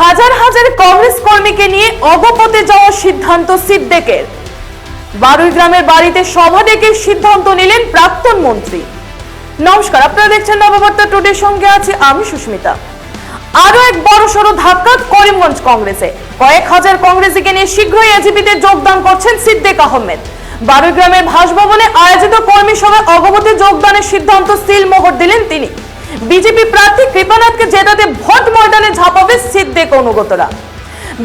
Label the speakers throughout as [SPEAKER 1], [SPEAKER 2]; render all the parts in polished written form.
[SPEAKER 1] হাজার হাজার কংগ্রেস কর্মীকে নিয়ে অগপতে যাওয়ার সিদ্ধান্ত সিদ্দিকের। বারুইগ্রামের বাড়িতে সভা ডেকে সিদ্ধান্ত নিলেন প্রাক্তন মন্ত্রী। নমস্কার, আপনারা দেখছেন নববার্তা টুডে, সঙ্গে আছি আমি সুস্মিতা। আরো এক বড়সড় ধাক্কা করিমগঞ্জ কংগ্রেসে। কয়েক হাজার কংগ্রেসীকে নিয়ে শীঘ্রই এজিপিতে যোগদান করছেন সিদ্দিক আহমেদ। বারুইগ্রামের ভাসভবনে আয়োজিত কর্মী সভায় অগপতে যোগদানের সিদ্ধান্ত সিল মোহর দিলেন তিনি। বিজেপি প্রার্থী কৃপানাথকে জেতাতে ভোট ময়দানে ঝাঁপাবে সিদ্দিক অনুগতরা।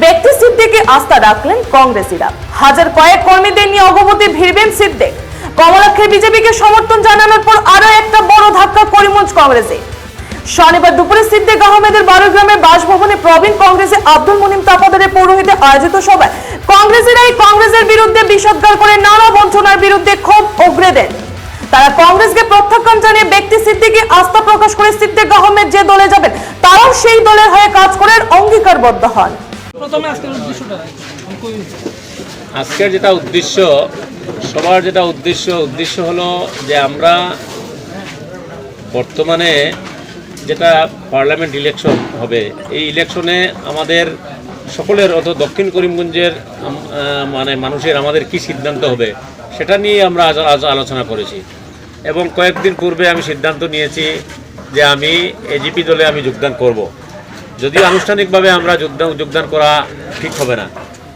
[SPEAKER 1] ব্যক্তি সিদ্দিকে আস্থা রাখলেন কংগ্রেসীরা। হাজার কয়েক কর্মীদের নিয়ে অগপতে ভিড়বেন সিদ্দিক। কমলাক্ষে বিজেপিকে সমর্থন জানানোর পর আরো একটা বড় ধাক্কা করিমগঞ্জ কংগ্রেসে। শনিবার দুপুরে সিদ্দিক আহমেদের বারুইগ্রামের বাসভবনে প্রবীণ কংগ্রেসে আব্দুল মুনিম তাপাদারের পৌরোহিত্যে আয়োজিত সভায় কংগ্রেসীরাই কংগ্রেসের বিরুদ্ধে বিষোদ্গার করে নানা বঞ্চনার বিরুদ্ধে ক্ষোভ উগরে দেন। তারা কংগ্রেসকে প্রত্যাখ্যান জানিয়ে ব্যক্তি সিদ্দিকে আস্থা প্রকাশ করে সিদ্দিক আহমেদ যে দলে যাবেন তারাও সেই দলের হয়ে কাজ করার অঙ্গীকারবদ্ধ হন।
[SPEAKER 2] আজকের যেটা উদ্দেশ্য, সবার যেটা উদ্দেশ্য হলো যে আমরা বর্তমানে যেটা পার্লামেন্ট ইলেকশন হবে, এই ইলেকশনে আমাদের সকলের অত দক্ষিণ করিমগঞ্জের মানে মানুষের আমাদের কি সিদ্ধান্ত হবে সেটা নিয়ে আমরা আজ আলোচনা করেছি। এবং কয়েকদিন পূর্বে আমি সিদ্ধান্ত নিয়েছি যে আমি এজিপি দলে আমি যোগদান করব। যদিও আনুষ্ঠানিকভাবে আমরা যোগদান করা ঠিক হবে না,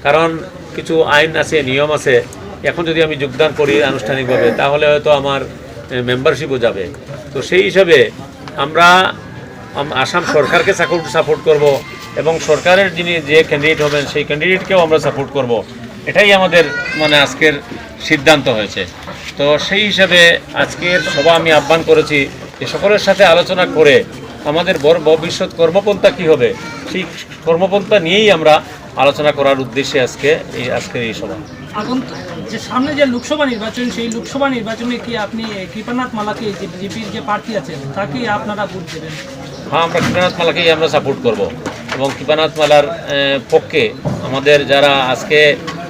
[SPEAKER 2] কারণ কিছু আইন আছে, নিয়ম আছে। এখন যদি আমি যোগদান করি আনুষ্ঠানিকভাবে তাহলে হয়তো আমার মেম্বারশিপও যাবে। তো সেই হিসাবে আমরা আসাম সরকারকে সাপোর্ট করব এবং সরকারের যে ক্যান্ডিডেট হবেন সেই ক্যান্ডিডেটকেও আমরা সাপোর্ট করব। এটাই আমাদের মানে আজকের সিদ্ধান্ত হয়েছে। তো সেই হিসাবে আজকের সভা আমি আহ্বান করেছি যে সকলের সাথে আলোচনা করে আমাদের ভবিষ্যৎ কর্মপন্থা কী হবে সেই কর্মপন্থা নিয়েই আমরা আলোচনা করার উদ্দেশ্যে আজকের এই সভা।
[SPEAKER 3] এখন যে সামনে যে লোকসভা নির্বাচন, সেই লোকসভা নির্বাচনে কি আপনি কৃপানাথ মালাকে, যে বিজেপির যে প্রার্থী আছেন, তাকে আপনারা ভোট দেবেন?
[SPEAKER 2] হ্যাঁ, আমরা কৃপানাথ মালাকেই আমরা সাপোর্ট করব এবং কৃপানাথ মালার পক্ষে আমাদের যারা আজকে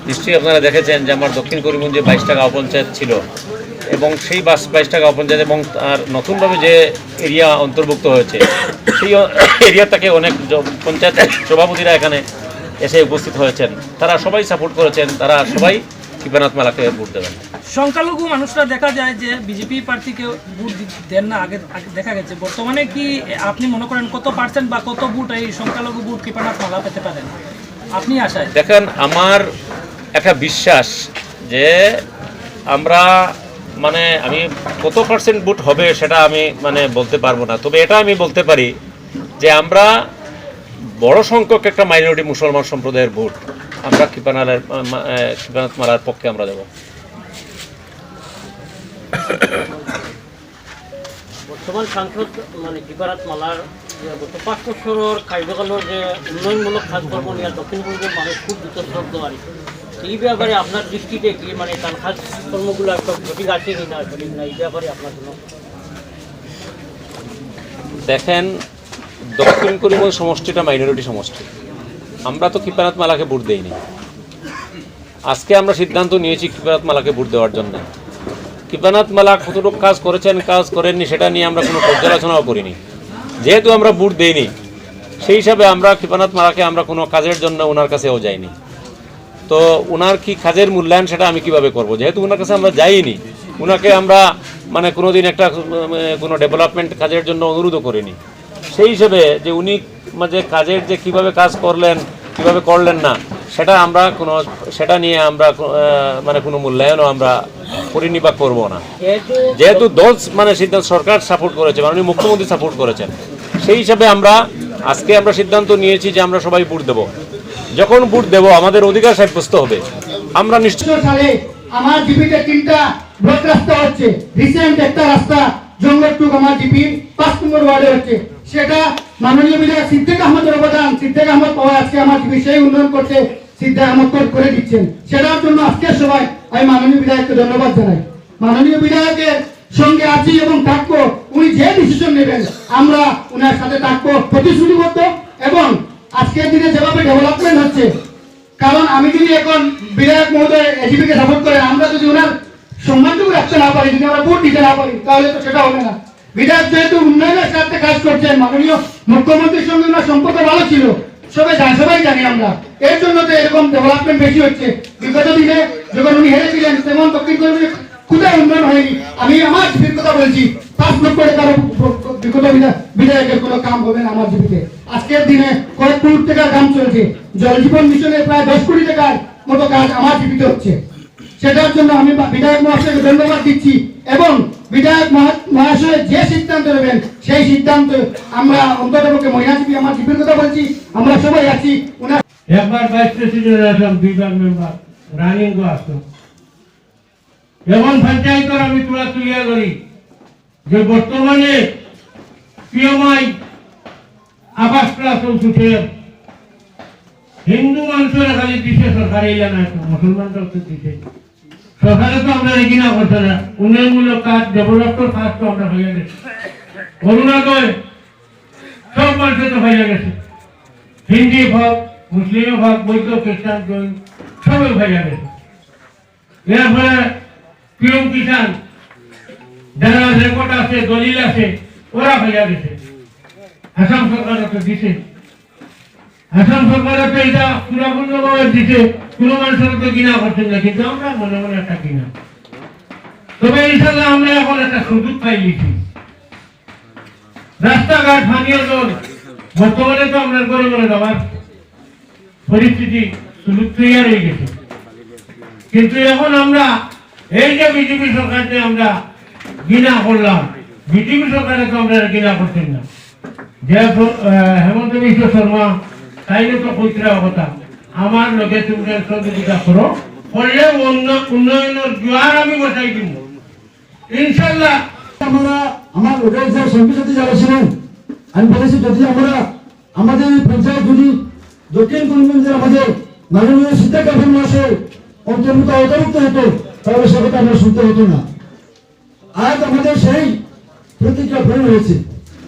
[SPEAKER 2] নিশ্চয়ই আপনারা দেখেছেন যে আমার দক্ষিণ করিমগঞ্জে 22টা গাঁও পঞ্চায়েত ছিল এবং সেই 22টা গাঁও পঞ্চায়েত এবং তার নতুনভাবে যে এরিয়া অন্তর্ভুক্ত হয়েছে সেই এরিয়াটাকে অনেক পঞ্চায়েত সভাপতিরা এখানে এসে উপস্থিত হয়েছেন, তারা সবাই সাপোর্ট করেছেন, তারা সবাই কৃপানাথ মালাকে ভোট দেবেন।
[SPEAKER 3] সংখ্যালঘু মানুষরা দেখা যায় যে বিজেপি প্রার্থীকে ভোট দেন না, আগে দেখা গেছে। বর্তমানে কি আপনি মনে করেন কত পার্সেন্ট বা কত ভোট এই সংখ্যালঘু ভোট কৃপানাথ মালা পেতে পারেন আপনি আশায়?
[SPEAKER 2] দেখেন, আমার একটা বিশ্বাস যে আমরা মানে আমি কত পার্সেন্ট ভোট হবে সেটা আমি মানে বলতে পারবো না, তবে এটা আমি বলতে পারি যে আমরা বড় সংখ্যক একটা মাইনরিটি মুসলমান সম্প্রদায়ের ভোট আমরা কৃপানাথ মালার পক্ষে আমরা দেব।
[SPEAKER 4] বর্তমান সাংসদ মানে কৃপানাথ মালার গত 5 বছরের কার্যকালের যে উন্নয়নমূলক কাজকর্ম নিয়ে দক্ষিণবঙ্গের মানুষ খুব বিতর্ক আর এই ব্যাপারে আপনার দৃষ্টিতে কি মানে তার কাজকর্মগুলো একটা সঠিক আছে কি না সঠিক না, এই ব্যাপারে আপনার জন্য?
[SPEAKER 2] দেখেন, দক্ষিণ করিমগঞ্জ সমষ্টিটা মাইনরিটি সমষ্টি, আমরা তো কৃপানাথ মালাকে ভোট দেইনি। আজকে আমরা সিদ্ধান্ত নিয়েছি কৃপানাথ মালাকে ভোট দেওয়ার জন্য। কৃপানাথ মালা কতটুকু কাজ করেছেন কাজ করেননি সেটা নিয়ে আমরা কোনো পর্যালোচনাও করিনি। যেহেতু আমরা ভোট দেইনি সেই হিসাবে আমরা কৃপানাথ মালাকে আমরা কোনো কাজের জন্য ওনার কাছেও যাইনি। তো ওনার কি কাজের মূল্যায়ন সেটা আমি কিভাবে করব? যেহেতু ওনার কাছে আমরা যাইনি, ওনাকে আমরা মানে কোনোদিন একটা কোনো ডেভেলপমেন্ট কাজের জন্য অনুরোধও করিনি। সেই হিসেবে যে উনি মানে কাজের যে কিভাবে কাজ করলেন কিভাবে করলেন না সেটা নিয়ে আমরা মানে কোনো মূল্যায়নও আমরা করিনি বা করবো না। যেহেতু দল মানে সিদ্ধান্ত সরকার সাপোর্ট করেছে, মাননীয় মুখ্যমন্ত্রী সাপোর্ট করেছেন, সেই হিসাবে আজকে আমরা সিদ্ধান্ত নিয়েছি যে আমরা সবাই ভোট দেব। যখন ভোট দেব আমাদের অধিকার সাব্যস্ত হবে। আমরা নিশ্চয়
[SPEAKER 5] সালে আমার জিপিতে 3টা ব্লক রাস্তা হচ্ছে, রিসেন্ট একটা রাস্তা জঙ্গলটুক আমার জিপির 5 নম্বর ওয়ার্ডে হচ্ছে, সেটা মাননীয় বিধায়ক সিদ্দিক আহমদের অবদান, সিদ্দিক আহমদ পাওয়া আজকে আমার জিপি সেই উন্নয়ন করতে সিদ্দিক আহমদ করে দিচ্ছেন। সেটার জন্য আজকের সবাই আমি মাননীয় বিধায়ককে ধন্যবাদ জানাই। মাননীয় বিধায়কের সঙ্গে আছি এবং থাকবো, উনি যে ডিসিশন নেবেন আমরা ওনার সাথে থাকবো প্রতিশ্রুতিবদ্ধ। এবং আজকের দিনে যেভাবে ডেভেলপমেন্ট হচ্ছে, কারণ আমি যদি এখন বিধায়ক মহোদয় এজিপিকে সাপোর্ট করে, আমরা যদি ওনার সম্মানটুকু রাখতে না পারি, যদি আমরা ভোট দিতে না পারি, তাহলে তো সেটা হবে না। বিধায়ক যেহেতু উন্নয়নের স্বার্থে কাজ করছেন, মাননীয় মুখ্যমন্ত্রীর সঙ্গে ওনার সম্পর্ক ভালো ছিল, সবাই জানি আমরা। এর জন্য তো এরকম ডেভেলপমেন্ট বেশি হচ্ছে। বিগত দিনে যখন উনি হেরেছিলেন, তেমন দক্ষিণ কর্মী কোথায় উন্নয়ন হয়নি। আমি আমার জিপির কথা বলছি, 5 লক্ষ টাকার বিগত বিধায়কের কোনো কাম হবে না আমার জিপিতে। আজকের দিনে কয়েক কোটি টাকার কাম চলছে, জল জীবন মিশনে প্রায় 10 কোটি টাকার মতো কাজ আমার জিপিতে হচ্ছে। সেটার জন্য আমি বিধায়ক মহাশয়কে ধন্যবাদ দিচ্ছি, এবং বিধায়ক মহাশয় যে সিদ্ধান্ত নেবেন সেই সিদ্ধান্ত আমরা অন্ততপক্ষে মহিলাজীবী আমার জিপির কথা বলছি, আমরা সবাই আছি। ওনার
[SPEAKER 6] একবার ভাইস প্রেসিডেন্ট আসলাম, 2বার মেম্বার রানিং গো আসলাম। এখন পঞ্চায়েতের আমি তুলিয়া করি যে বর্তমানে পিএমআই আবাস প্লাস উঠে হিন্দু মানুষের খালি দিচ্ছে সরকার, এই না মুসলমানরাও তো দিচ্ছে। সরকারে তো আমরা এগিয়ে না করছে না, উন্নয়নমূলক কাজ, ডেভেলপমেন্ট কাজ তো আমরা হয়ে গেছে। অরুণাচল সব মানুষের তো হয়ে গেছে, হিন্দি ভাগ, মুসলিম ভাগ, বৌদ্ধ, খ্রিস্টান, জৈন সবই হয়ে গেছে। এর ফলে পিএম কিষান যারা রেকর্ড আছে, দলিল আছে, ওরা হয়ে গেছে। আসাম সরকার তো দিছে, আসাম সরকার তো এটা পুরাপূর্ণভাবে দিছে, কোনো মানুষের তো কিনা করছেন না, কিন্তু আমরা মনে মনে একটা কিনা। তবে ইনশাল্লাহ আমরা এখন একটা সুযোগ পাই লিখি। রাস্তাঘাট, পানীয় জল, বর্তমানে তো আমরা করে করে দেওয়ার পরিস্থিতি সুযোগ তৈরি হয়ে গেছে। কিন্তু এখন আমরা এই যে বিজেপি সরকারকে আমরা ঘৃণা করলাম, বিজেপি সরকারে তো আমরা ঘৃণা করছেন না। যে হেমন্ত বিশ্ব শর্মা তাইলে তো কইতরা কথা, আমার লগে তুমি সহযোগিতা করো, করলে উন্নয়নের জোয়ার আমি বসাই দিব ইনশাল্লাহ।
[SPEAKER 7] আমরা আমার ওদের যে সঙ্গী সাথী যারা ছিলেন, আমি বলেছি যদি আমরা আমাদের এই পঞ্চায়েত যদি দক্ষিণ করিমগঞ্জে আমাদের মাননীয় সিদ্ধার্থ মহাশয় অন্তর্ভুক্ত হতো, তাহলে সে কথা আমরা শুনতে হতো না। আজ আমাদের সেই প্রতিজ্ঞা পূরণ হয়েছে।